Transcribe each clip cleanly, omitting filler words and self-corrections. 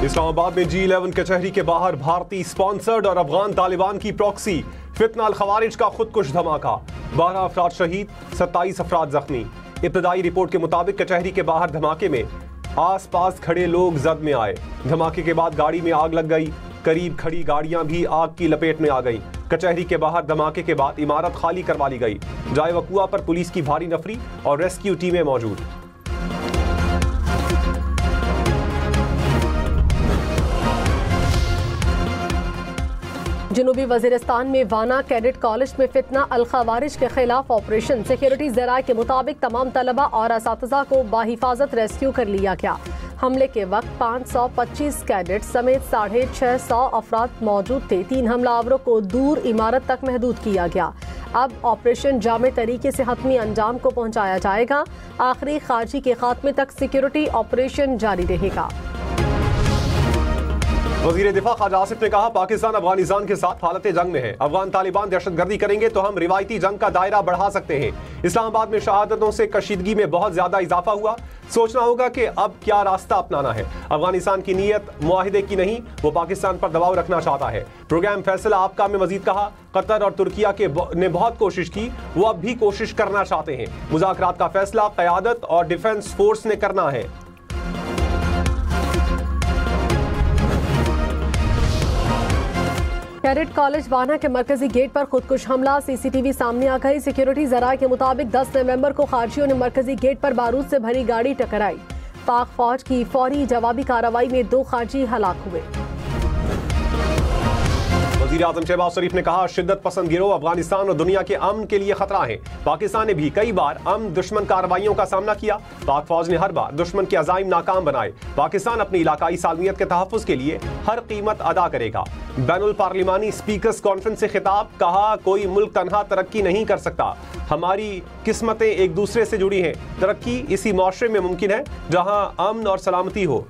इस्लामाबाद में G11 कचहरी के बाहर भारतीय स्पॉन्सर्ड और अफगान तालिबान की प्रॉक्सी फितना अल खवारिज का खुदकुश धमाका, 12 अफराद शहीद, 27 अफराद जख्मी। इब्तदाई रिपोर्ट के मुताबिक कचहरी के बाहर धमाके में आसपास खड़े लोग जद में आए। धमाके के बाद गाड़ी में आग लग गई, करीब खड़ी गाड़ियां भी आग की लपेट में आ गईं। कचहरी के बाहर धमाके के बाद इमारत खाली करवा ली गई। जाए वकुआ पर पुलिस की भारी नफरी और रेस्क्यू टीमें मौजूद। जनूबी वजीरिस्तान में वाना कैडेट कॉलेज में फितना अल खवारिज के खिलाफ ऑपरेशन। सिक्योरिटी जराये के मुताबिक तमाम तलबा और असातिज़ा को बाहिफाजत रेस्क्यू कर लिया गया। हमले के वक्त 525 कैडेट समेत 650 अफराद मौजूद थे। 3 हमलावरों को दूर इमारत तक महदूद किया गया। अब ऑपरेशन जामे तरीके से हतमी अंजाम को पहुंचाया जाएगा। आखिरी खारजी के खात्मे तक सिक्योरिटी ऑपरेशन जारी रहेगा। वज़ीर दिफा ख्वाजा आसिफ ने कहा, पाकिस्तान अफगानिस्तान के साथ हालत जंग में है। अफगान तालिबान दहशतगर्दी करेंगे तो हम रिवायती जंग का दायरा बढ़ा सकते हैं। इस्लामाबाद में शहादतों से कशीदगी में बहुत ज्यादा इजाफा हुआ। सोचना होगा कि अब क्या रास्ता अपनाना है। अफगानिस्तान की नीयत मुआहिदे की नहीं, वो पाकिस्तान पर दबाव रखना चाहता है। प्रोग्राम फैसला आपका में मजीद कहा, कतर और तुर्किया ने बहुत कोशिश की, वो अब भी कोशिश करना चाहते हैं। मुज़ाकरात का फैसला क़यादत और डिफेंस फोर्स ने करना है। कैडेट कॉलेज वाना के मरकजी गेट पर खुदकुश हमला, सीसीटीवी सामने आ गई। सिक्योरिटी जराये के मुताबिक 10 नवंबर को खारजियों ने मरकजी गेट पर बारूद से भरी गाड़ी टकराई। पाक फौज की फौरी जवाबी कार्रवाई में 2 खारजी हलाक हुए। वज़ीर आज़म शहबाज शरीफ ने कहा, शिद्दत पसंद गिरोह अफगानिस्तान और दुनिया के अमन के लिए खतरा है। पाकिस्तान ने भी कई बार अमन दुश्मन कार्रवाइयों का सामना किया। पाक फौज ने हर बार दुश्मन के अज़ाइम नाकाम बनाए। पाकिस्तान अपनी इलाकाई सालमियत के तहफ़्फ़ुज़ के लिए हर कीमत अदा करेगा। बैनुल पार्लिमानी स्पीकर्स कॉन्फ्रेंस से खिताब, कहा कोई मुल्क तनहा तरक्की नहीं कर सकता। हमारी किस्मतें एक दूसरे से जुड़ी हैं। तरक्की इसी मुआशरे में मुमकिन है जहाँ अमन और सलामती हो।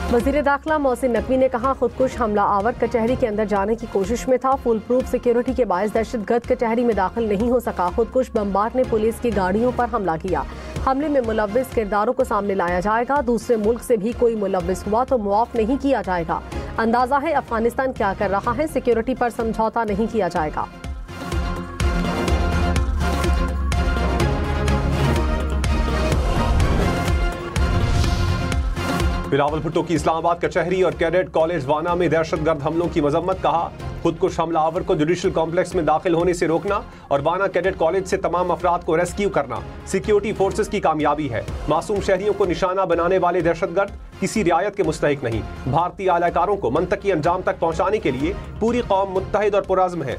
वज़ीर दाखिला मोहसिन नकवी ने कहा, खुदकुश हमला आवर कचहरी के अंदर जाने की कोशिश में था। फुल प्रूफ सिक्योरिटी के बायस दहशतगर्द कचहरी में दाखिल नहीं हो सका। खुदकुश बमबार ने पुलिस की गाड़ियों पर हमला किया। हमले में मुलव्विस किरदारों को सामने लाया जाएगा। दूसरे मुल्क से भी कोई मुलव्विस हुआ तो मुआफ नहीं किया जाएगा। अंदाजा है अफगानिस्तान क्या कर रहा है, सिक्योरिटी पर समझौता नहीं किया जाएगा। बिलावल भुट्टो की इस्लामाबाद कचहरी और कैडेट कॉलेज वाना में दहशतगर्द हमलों की मजम्मत, कहा खुदकुश हमलावर को जुडिशल कॉम्प्लेक्स में दाखिल होने से रोकना और वाना कैडेट कॉलेज से तमाम अफराद को रेस्क्यू करना सिक्योरिटी फोर्सेस की कामयाबी है। मासूम शहरियों को निशाना बनाने वाले दहशतगर्द किसी रियायत के मुस्तहिक नहीं। भारतीय आलाकारों को मंतकी अंजाम तक पहुंचाने के लिए पूरी कौम मुत्तहिद और पुरअज़्म है।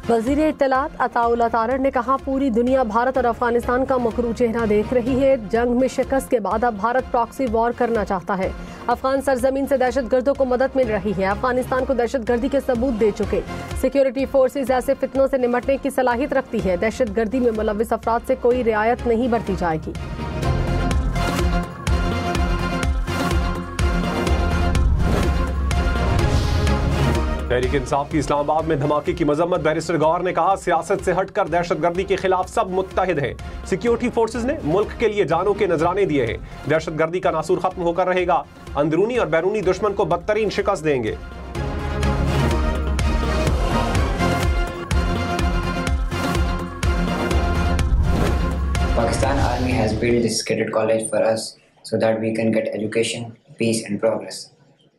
वज़ीर इत्तलात अताउल्लाह तारड़ ने कहा, पूरी दुनिया भारत और अफगानिस्तान का मकरू चेहरा देख रही है। जंग में शिकस्त के बाद अब भारत प्रॉक्सी वॉर करना चाहता है। अफगान सरजमीन से दहशतगर्दों को मदद मिल रही है। अफगानिस्तान को दहशतगर्दी के सबूत दे चुके सिक्योरिटी फोर्सेज ऐसे फितनों से निपटने की सलाहियत रखती है। दहशतगर्दी में मुलव्विस अफराद से कोई रियायत नहीं बरती जाएगी। तहरीक इंसाफ की इस्लामाबाद में धमाके की मजम्मत, बैरिस्टर गौहर ने कहा, सियासत से हटकर दहशतगर्दी के खिलाफ सब मुत्तहिद हैं। सिक्योरिटी फोर्सेज ने मुल्क के लिए जानों के नजराने दिए हैं। दहशतगर्दी का नासूर खत्म होकर रहेगा। अंदरूनी और बैरूनी दुश्मन को बदतरीन शिकस्त देंगे। Pakistan Army has built this cadet college for us so that we can get education, peace and progress.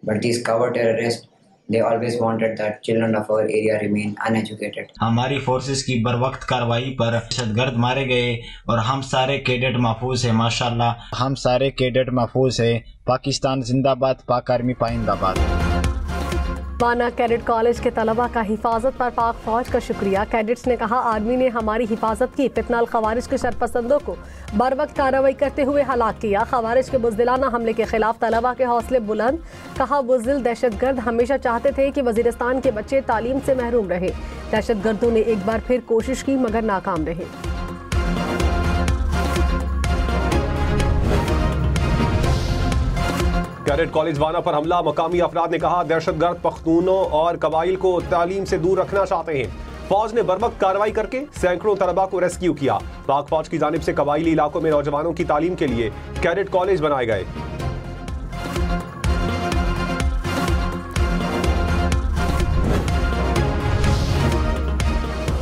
But these coward terrorists, they always wanted that children of our area remain uneducated. हमारी forces की बरवक्त कार्रवाई पर दहशतगर्द मारे गए और हम सारे cadet महफूज है। माशाल्लाह हम सारे कैडेट महफूज है। पाकिस्तान जिंदाबाद, पाक आर्मी पाइंदाबाद। वाना कैडेट कॉलेज के तलबा का हिफाजत पर पाक फौज का शुक्रिया। कैडेट्स ने कहा, आर्मी ने हमारी हिफाजत की। फितना अल खवारिज के शरपसंदों को बर वक्त कार्रवाई करते हुए हलाक किया। खवारिज के बुज़दिलाना हमले के खिलाफ तलबा के हौसले बुलंद। कहा, बुज़दिल दहशतगर्द हमेशा चाहते थे कि वजीरिस्तान के बच्चे तालीम से महरूम रहे। दहशतगर्दों ने एक बार फिर कोशिश की मगर नाकाम रहे। कैडेट कॉलेज वाना पर हमला, मकामी अफराद ने कहा दहशतगर्द पख्तूनों और कबाइल को तालीम से दूर रखना चाहते हैं। फौज ने बर्वक्त कार्रवाई करके सैकड़ों तलबा को रेस्क्यू किया। पाक फौज की जानिब से कबाइली इलाकों में नौजवानों की तालीम के लिए कैडेट कॉलेज बनाए गए।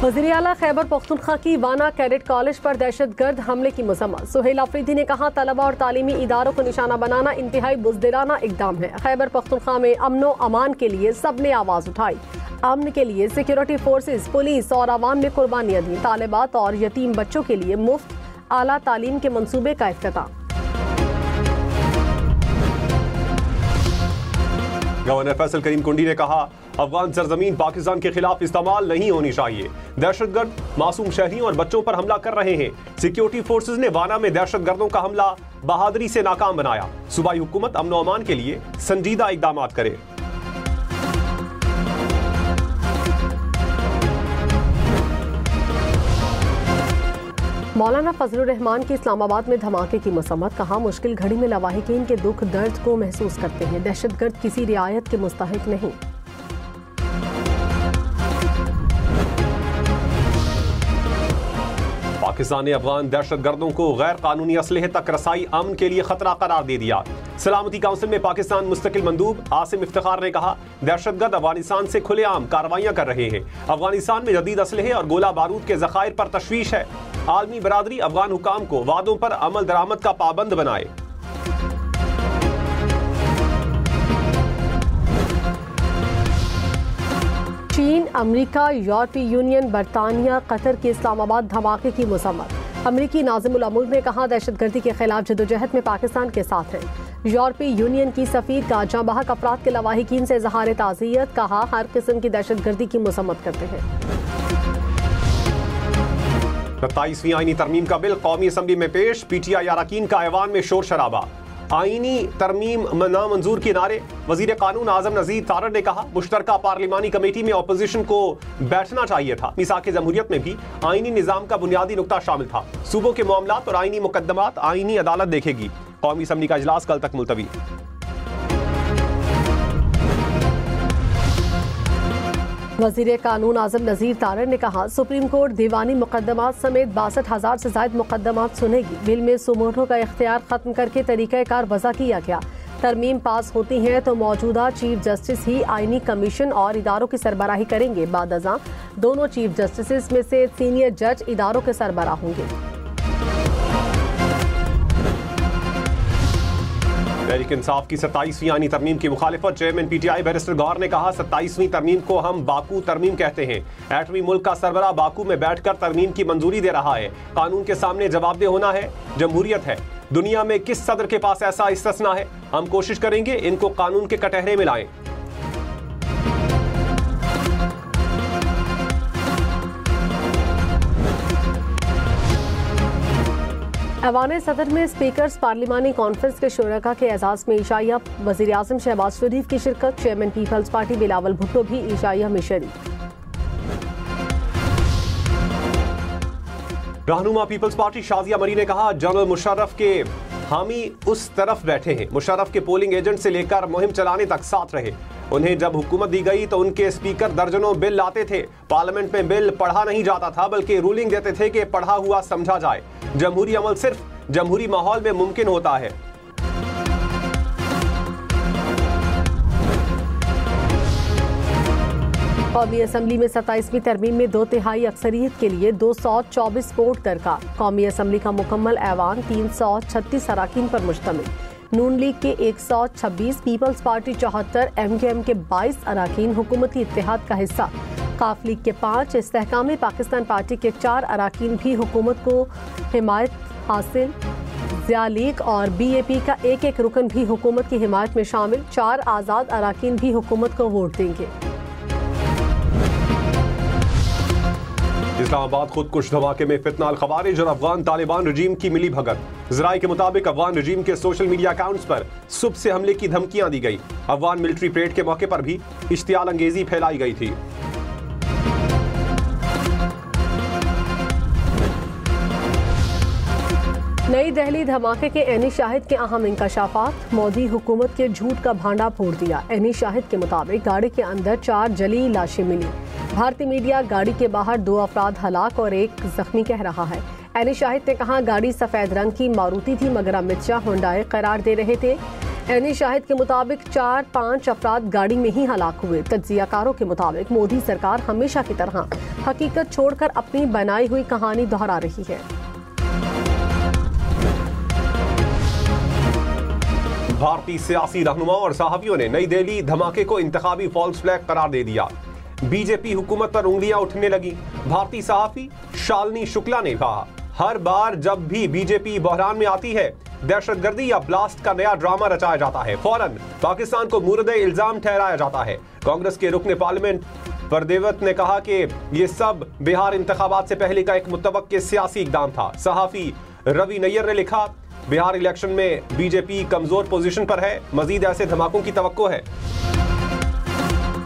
वज़ीर आला खैबर पख्तूनख्वा की वाना कैडेट कॉलेज पर दहशतगर्द हमले की मजम्मत। सुहेल अफरीदी ने कहा तलबा और तालीमी इदारों को निशाना बनाना इंतहाई बुज़दिलाना इकदाम है। खैबर पख्तूनख्वा में अमनो अमान के लिए सबने आवाज़ उठाई। अमन के लिए सिक्योरिटी फोर्सेस, पुलिस और आवाम ने कुर्बानियां दी। तालिबात और यतीम बच्चों के लिए मुफ्त आला तालीम के मंसूबे का इफ्तिताह। गवर्नर फैसल करीम कुंडी ने कहा अफगान सरजमीन पाकिस्तान के खिलाफ इस्तेमाल नहीं होनी चाहिए। दहशतगर्द मासूम शहरियों और बच्चों पर हमला कर रहे हैं। सिक्योरिटी फोर्सेस ने वाना में दहशतगर्दों का हमला बहादुरी से नाकाम बनाया। सूबाई हुकूमत अमन अमान के लिए संजीदा इकदाम करे। मौलाना फजलुर रहमान की इस्लामाबाद में धमाके की मसम्मत। कहा मुश्किल घड़ी में लवाहिकीन के दुख दर्द को महसूस करते हैं। दहशतगर्द किसी रियायत के मुस्तहिक नहीं। पाकिस्तान ने अफगान दहशतगर्दों को गैर कानूनी असलहे तक रसाई अमन के लिए खतरा करार दे दिया। सलामती काउंसिल में पाकिस्तान मुस्तकिल मंदूब आसिम इफ्तिखार ने कहा दहशतगर्द अफगानिस्तान से खुलेआम कार्रवाइयां कर रहे हैं। अफगानिस्तान में जदीद असलहे और गोला बारूद के जखायर पर तशवीश है। आलमी बरादरी अफगान हुकाम को वादों पर अमल दरामद का पाबंद बनाए। चीन, अमेरिका, यूरोपीय यूनियन, बरतानिया, कतर के इस्लामाबाद धमाके की मसम्मत। अमेरिकी नाज़िमुल अमूर ने कहा दहशतगर्दी के खिलाफ जदोजहद में पाकिस्तान के साथ है। यूरोपीय यूनियन की सफीर का जांबाहक अफराद के लवाहिकीन से इज़हार ताज़ियत। कहा हर किस्म की दहशतगर्दी की मसम्मत करते हैं। 27वीं आईनी तरमीम का बिल कौमी असम्बली में पेश। PTI अरकान का ऐवान में शोर शराबा। आईनी तरमीम नामंजूर के नारे। वजीर कानून आजम नजीर तारड़ ने कहा मुश्तरका पार्लिमानी कमेटी में अपोजिशन को बैठना चाहिए था। मिसाक जमहूरियत में भी आईनी निजाम का बुनियादी नुकता शामिल था। सूबों के मामलात और आईनी मुकदमात आईनी अदालत देखेगी। कौमी असम्बली का इजलास कल तक मुलतवी। वजीर कानून आजम नजीर तारड़ ने कहा सुप्रीम कोर्ट दीवानी मुकदमात समेत 62,000 से ज्यादा मुकदमात सुनेगी। बिल में सुमोटो का इख्तियार खत्म करके तरीक़ाकार वज़ा किया गया। तरमीम पास होती है तो मौजूदा चीफ जस्टिस ही आईनी कमीशन और इदारों की सरबराही करेंगे। बाद अज़ां दोनों चीफ जस्टिस में से सीनियर जज इदारों के सरबराह होंगे। तहरीक इंसाफ की 27वीं आईनी तरमीम की मुखालिफत। चेयरमैन PTI बैरिस्टर गौहर ने कहा 27वीं तरमीम को हम बाकू तरमीम कहते हैं। एटमी मुल्क का सरबरा बाकू में बैठकर तरमीम की मंजूरी दे रहा है। कानून के सामने जवाबदेह होना है। जमहूरियत है। दुनिया में किस सदर के पास ऐसा इस्तिस्ना है? हम कोशिश करेंगे इनको कानून के कटहरे में लाएं। ऐवान सदर में स्पीकर्स पार्लिमानी कॉन्फ्रेंस के शुरका के एजाज में ईशाइया। वज़ीर आज़म शहबाज शरीफ की शिरकत। Chairman Peoples Party Bilawal Bhutto भी ईशाइया में शरीक। रहनुमा पीपल्स पार्टी शाजिया मरी ने कहा जनरल मुशर्रफ के हामी उस तरफ बैठे हैं। मुशर्रफ के पोलिंग एजेंट से लेकर मुहिम चलाने तक साथ रहे। उन्हें जब हुकूमत दी गई तो उनके स्पीकर दर्जनों बिल लाते थे। पार्लियामेंट में बिल पढ़ा नहीं जाता था बल्कि रूलिंग देते थे कि पढ़ा हुआ समझा जाए। जमहूरी अमल सिर्फ जमहूरी माहौल में मुमकिन होता है। कौमी असम्बली में 27वीं तरमीम में 2/3 अक्सरियत के लिए 224 वोट दरकार। कौमी असम्बली का मुकम्मल ऐवान 336 अराकीन पर मुश्तमिल। नून लीग के 126, पीपल्स पार्टी 74, MKM के 22 अराकीन हुकूमती इत्तेहाद का हिस्सा। काफ लीग के 5, इस्तेहकाम पाकिस्तान पार्टी के 4 अराकीन भी हुकूमत को हिमायत हासिल। ज़िया लीग और BAP का एक रुकन भी हुकूमत की हिमायत में शामिल। 4 आज़ाद अराकीन भी हुकूमत को वोट देंगे। इस्लामाबाद खुदकुश धमाके में फितना अल खवारिज और अफगान तालिबान रजीम की मिली भगत। ज़राए के मुताबिक अफगान रजीम के सोशल मीडिया अकाउंट्स पर सुबह से हमले की धमकियां दी गई। अफगान मिलिट्री परेड के मौके पर भी इश्तियाल अंगेजी फैलाई गई थी। नई दिल्ली धमाके के एनी शाहिद के अहम इंकशाफात। मोदी हुकूमत के झूठ का भांडा फोड़ दिया। एनी शाहिद के मुताबिक गाड़ी के अंदर 4 जली लाशें मिली। भारतीय मीडिया गाड़ी के बाहर 2 अफराद हलाक और 1 जख्मी कह रहा है। एनी शाहिद ने कहा गाड़ी सफेद रंग की मारुति थी मगर अमित शाह होंडाई करार दे रहे थे। एनी शाहिद के मुताबिक 4-5 अफराद गाड़ी में ही हलाक हुए। तज्जियाकारों के मुताबिक मोदी सरकार हमेशा की तरह हकीकत छोड़कर अपनी बनाई हुई कहानी दोहरा रही है। भारतीय सियासी रहनुमाओं और सहाफियों ने नई दिल्ली धमाके को इंतखाबी फॉल्स फ्लैग करार दे दिया। बीजेपी हुकूमत पर उंगलियां उठने लगी। भारतीय सहाफी शालिनी शुक्ला ने कहा हर बार जब भी बीजेपी बहरान में आती है दहशतगर्दी या ब्लास्ट का नया ड्रामा रचाया जाता है, फौरन पाकिस्तान को मुर्दे इल्जाम ठहराया जाता है। कांग्रेस के रुकने पार्लियामेंट परदेवत ने कहा कि ये सब बिहार इंतखाबात से पहले का एक मुतवक्किल सियासी इक़दाम था। सहाफी रवि नैयर ने लिखा बिहार इलेक्शन में बीजेपी कमजोर पोजीशन पर है, मजीद ऐसे धमाकों की तवक्को है।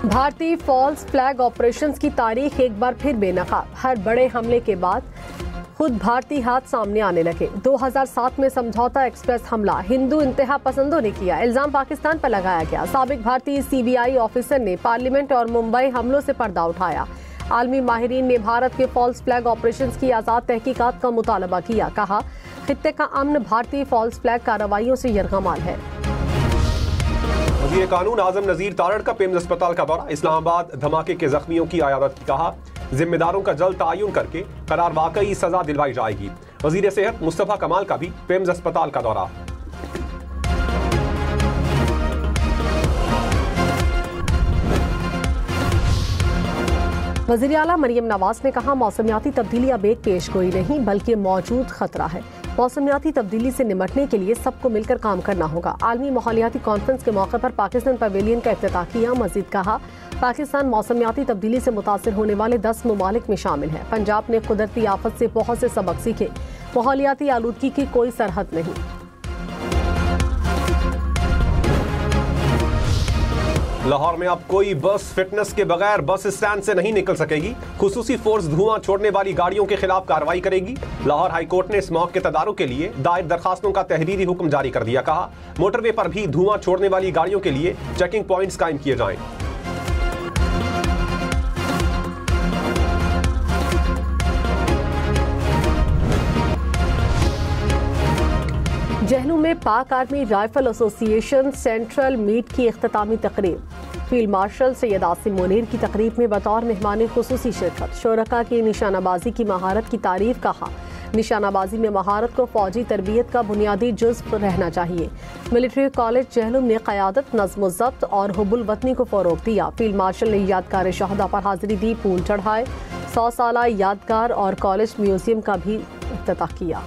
भारतीय फॉल्स फ्लैग ऑपरेशंस की तारीख एक बार फिर बेनकाब। हर बड़े हमले के बाद खुद भारतीय हाथ सामने आने लगे। 2007 में समझौता एक्सप्रेस हमला हिंदू इंतहा पसंदों ने किया, इल्जाम पाकिस्तान पर लगाया गया। साबिक भारतीय सीबीआई ऑफिसर ने पार्लियामेंट और मुंबई हमलों से पर्दा उठाया। आलमी माहिरीन ने भारत के फॉल्स फ्लैग ऑपरेशंस की आज़ाद तहकीकात का मुतालबा किया। कहा खित्ते का अमन भारतीय फॉल्स फ्लैग कार्रवाइयों से यरगमाल है। वज़ीर कानून आजम नज़ीर तारड़ का पेम्स अस्पताल का दौरा। इस्लामाबाद धमाके के जख्मियों की अयादत की। कहा जिम्मेदारों का जल्द तायुन करके करार वाकई सजा दिलवाई जाएगी। वज़ीर सेहत मुस्तफ़ा कमाल का भी पेम्स अस्पताल का दौरा। वज़ीर आला मरियम नवाज ने कहा मौसमियाती तब्दीली अब एक पेशगोई नहीं बल्कि मौजूद खतरा है। मौसमियाती तब्दीली से निपटने के लिए सबको मिलकर काम करना होगा। आलमी माहौलियाती कॉन्फ्रेंस के मौके पर पाकिस्तान पवेलियन का इफ्तिताह किया। मजीद कहा पाकिस्तान मौसमियाती तब्दीली से मुतासिर होने वाले 10 ममालिक में शामिल है। पंजाब ने कुदरती आफत से बहुत से सबक सीखे। माहौलियाती आलूदगी की कोई सरहद नहीं। लाहौर में अब कोई बस फिटनेस के बगैर बस स्टैंड से नहीं निकल सकेगी। खुसूसी फोर्स धुआं छोड़ने वाली गाड़ियों के खिलाफ कार्रवाई करेगी। लाहौर हाईकोर्ट ने स्मॉग के तदारुक के लिए दायर दरखास्तों का तहरीरी हुक्म जारी कर दिया। कहा मोटरवे पर भी धुआं छोड़ने वाली गाड़ियों के लिए चेकिंग पॉइंट्स कायम किए जाएं। जहलू में Pak army rifle association central meet की इख्तितामी तकरीब। फील्ड मार्शल सैयद आसिम मुनीर की तकरीब में बतौर मेहमान खुसूसी शिरकत। शुरका की निशानाबाजी की महारत की तारीफ। कहा निशानाबाजी में महारत को फौजी तरबियत का बुनियादी जुज़्व रहना चाहिए। मिलिट्री कॉलेज जहलुम ने क़यादत, नज़्म ज़ब्त और हुब्बुल वतनी को फ़रोग़ दिया। फील्ड मार्शल ने यादगार शहदा पर हाजिरी दी, फूल चढ़ाए। 100 साला यादगार और कॉलेज म्यूजियम का भी इफ्तिताह किया।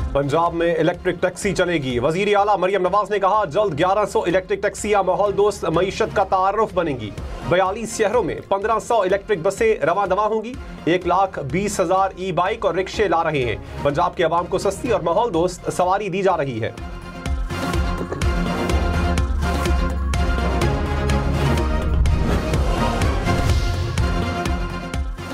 पंजाब में इलेक्ट्रिक टैक्सी चलेगी। वजीर आला मरियम नवाज ने कहा जल्द 1100 इलेक्ट्रिक टैक्सियां माहौल दोस्त मईशत का तारुफ बनेंगी। 42 शहरों में 1500 इलेक्ट्रिक बसें रवा दवा होंगी। 1,20,000 ई बाइक और रिक्शे ला रहे हैं। पंजाब के अवाम को सस्ती और माहौल दोस्त सवारी दी जा रही है।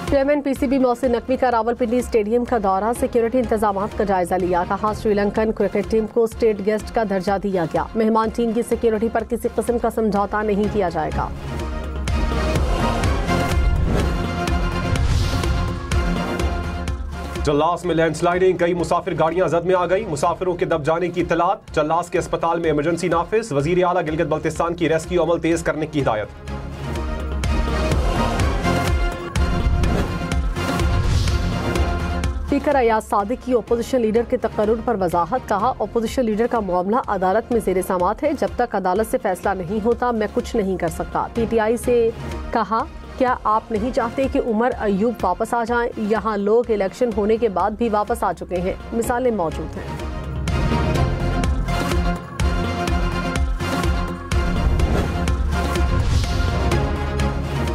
चेयरमैन पीसीबी मोहसिन नकवी का रावलपिंडी स्टेडियम का दौरा। सिक्योरिटी इंतजामात का जायजा लिया। कहा श्रीलंकन क्रिकेट टीम को स्टेट गेस्ट का दर्जा दिया गया। मेहमान टीम की सिक्योरिटी पर किसी किस्म का समझौता नहीं किया जाएगा। चल्लास में लैंडस्लाइडिंग, कई मुसाफिर गाड़ियां जद में आ गई। मुसाफिरों के दब जाने की इत्तलात। चल्लास के अस्पताल में इमरजेंसी नाफिज। वजीर आला गिलगित बल्तिस्तान की रेस्क्यू अमल तेज करने की हिदायत। स्पीकर अयाज सादिक की ओपोजिशन लीडर के तकर्रुर पर वजाहत। कहा ओपोजिशन लीडर का मामला अदालत में ज़ेर समाअत है। जब तक अदालत से फैसला नहीं होता मैं कुछ नहीं कर सकता। पीटीआई से कहा क्या आप नहीं चाहते कि उमर अयूब वापस आ जाएं? यहाँ लोग इलेक्शन होने के बाद भी वापस आ चुके हैं, मिसालें मौजूद हैं।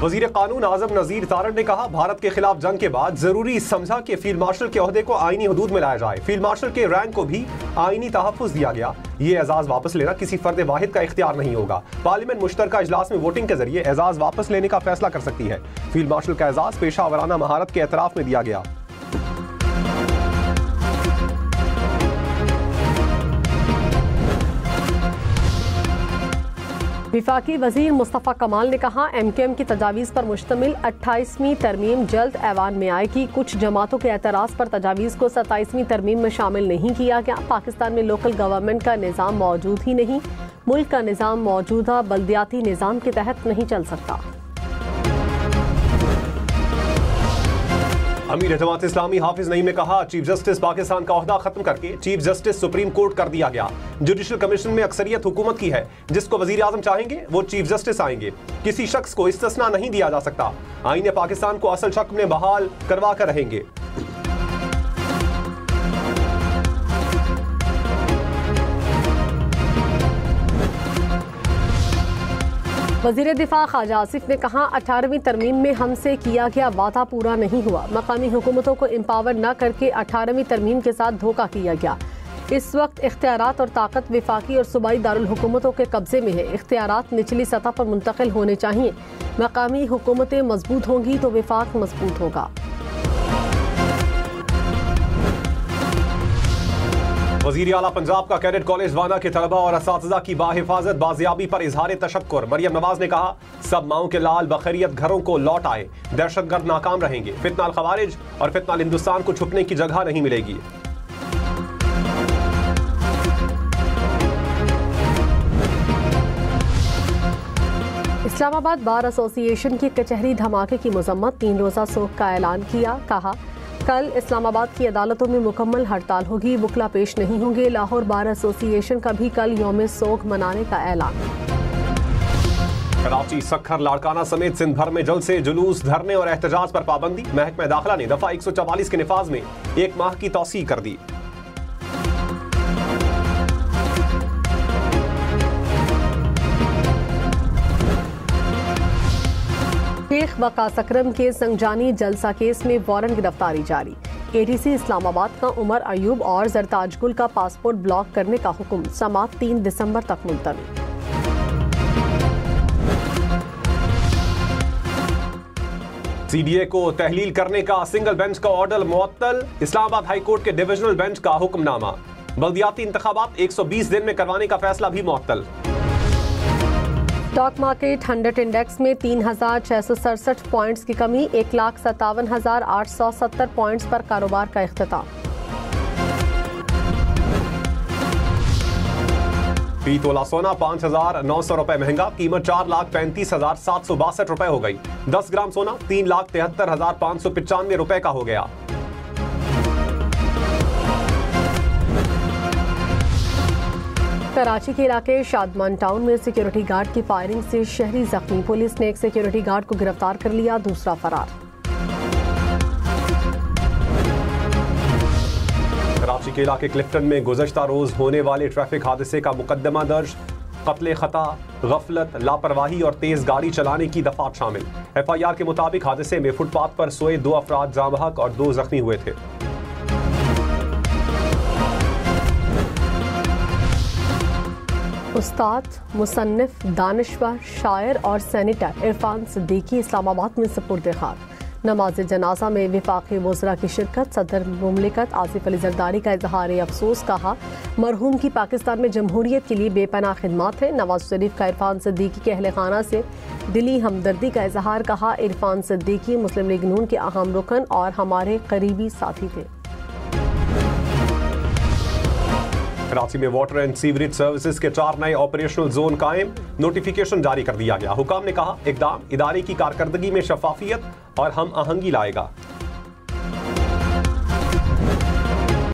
वजीर कानून आजम नज़ीर तारड़ ने कहा भारत के खिलाफ जंग के बाद जरूरी समझा कि फील्ड मार्शल के ओहदे को आईनी हदूद में लाया जाए। फील्ड मार्शल के रैंक को भी आईनी तहफ़्फ़ुज़ दिया गया। ये एजाज़ वापस लेना किसी फर्द वाहिद का इख्तियार नहीं होगा। पार्लियामेंट मुश्तरका इजलास में वोटिंग के जरिए एजाज़ वापस लेने का फैसला कर सकती है। फील्ड मार्शल का एजाज़ पेशा वराना महारत के एतराफ़ में दिया गया। विफाकी वजीर मुस्तफ़ा कमाल ने कहा, MKM की तजावीज़ पर मुश्तमिल 28वीं तरमीम जल्द ऐवान में आएगी। कुछ जमातों के एतराज़ पर तजावीज़ को 27वीं तरमीम में शामिल नहीं किया गया। पाकिस्तान में लोकल गवर्नमेंट का निज़ाम मौजूद ही नहीं। मुल्क का निज़ाम मौजूदा बल्दियाती निज़ाम के तहत नहीं चल सकता। अमीर जमात इस्लामी हाफिज नईम ने कहा, चीफ जस्टिस पाकिस्तान का ओहदा खत्म करके चीफ जस्टिस सुप्रीम कोर्ट कर दिया गया। जुडिशल कमीशन में अक्सरियत हुकूमत की है। जिसको वजीर आजम चाहेंगे वो चीफ जस्टिस आएंगे। किसी शख्स को इस्तिस्ना नहीं दिया जा सकता। आईने पाकिस्तान को असल शक्ल में बहाल करवा कर रहेंगे। वज़ीर दिफा ख्वाजा आसिफ ने कहा, 18वीं तरमीम में हमसे किया गया वादा पूरा नहीं हुआ। मकामी हुकूमतों को एम्पावर न करके 18वीं तरमीम के साथ धोखा किया गया। इस वक्त इख्तियारात और ताकत विफाकी और सूबाई दारुल हुकूमतों के कब्जे में है। इख्तियारात निचली सतह पर मुंतकिल होने चाहिए। मकामी हुकूमतें मजबूत होंगी तो विफाक मजबूत होगा। वज़ीर आला पंजाब का कैडेट कॉलेज वाना के तलबा और असातिज़ा की बाहिफाजत बाजियाबी पर इजहार तशक्कुर। मरियम नवाज ने कहा, सब माओं के लाल बखैरियत घरों को लौट आए। दहशतगर्द नाकाम रहेंगे। फितना अल खवारिज और फितना अल हिंदुस्तान को छुपने की जगह नहीं मिलेगी। इस्लामाबाद बार एसोसिएशन की कचहरी धमाके की मजम्मत। 3 रोज़ा सोग का ऐलान किया। कहा, कल इस्लामाबाद की अदालतों में मुकम्मल हड़ताल होगी। वकला पेश नहीं होंगे। लाहौर बार एसोसिएशन का भी कल यौम सोग मनाने का ऐलान। कराची, सक्खर, लाड़काना समेत सिंध भर में जल्द से जुलूस, धरने और एहतजाज पर पाबंदी। महकमा दाखिला ने दफा 144 के निफाज में 1 माह की तौसीह कर दी। शेख वकास अकरम के संगजानी जलसा केस में वारंट गिरफ्तारी जारी। ADC इस्लामाबाद का उमर अयूब और जरताज गुल का पासपोर्ट ब्लॉक करने का हुक्म। समाअत 3 दिसंबर तक मुलतवी। CDA को तहलील करने का सिंगल बेंच का ऑर्डर मुअत्तल। इस्लामाबाद हाई कोर्ट के डिविजनल बेंच का हुक्मनामा। बल्दियाती इंतखाबात 120 दिन में करवाने का फैसला भी मुअत्तल। स्टॉक मार्केट 100 इंडेक्स में 3,667 पॉइंट्स की कमी। 1,57,870 पॉइंट्स पर कारोबार का इख्तिताम। फी तोला सोना 5,900 रुपए महंगा। कीमत 4,35,762 रुपए हो गई। 10 ग्राम सोना 3,73,595 रुपए का हो गया। कराची के इलाके शादमान टाउन में सिक्योरिटी गार्ड की फायरिंग से शहरी जख्मी। पुलिस ने एक सिक्योरिटी गार्ड को गिरफ्तार कर लिया, दूसरा फरार। कराची के इलाके क्लिफ्टन में गुज़श्ता रोज होने वाले ट्रैफिक हादसे का मुकदमा दर्ज। कत्ले खता, गफलत, लापरवाही और तेज गाड़ी चलाने की दफात शामिल। FIR के मुताबिक हादसे में फुटपाथ पर सोए 2 अफराद जाँ बहक और 2 जख्मी हुए थे। उस्ताद, मुसन्निफ, दानिश्वर, शायर और सेनेटर इरफान सिद्दीकी इस्लामाबाद में सुपुर्द खाक। नमाज जनाजा में वफाकी वज़रा की शिरकत। सदर मुमलिकत आसिफ अली जरदारी का इजहार अफसोस। कहा, मरहूम की पाकिस्तान में जमहूरियत के लिए बेपनाह खिदमात है। नवाज शरीफ का इरफान सिद्दीकी के अहल खाना से दिली हमदर्दी का इजहार। कहा, इरफान सिद्दीकी मुस्लिम लीग नून के अहम रुकन और हमारे करीबी साथी थे। कराची में वाटर एंड सीवरेज सर्विसेज के 4 नए ऑपरेशनल जोन कायम। नोटिफिकेशन जारी कर दिया गया। हुकाम ने कहा, इकदाम इदारे की कारकर्दगी में शफाफियत और हम आहंगी लाएगा।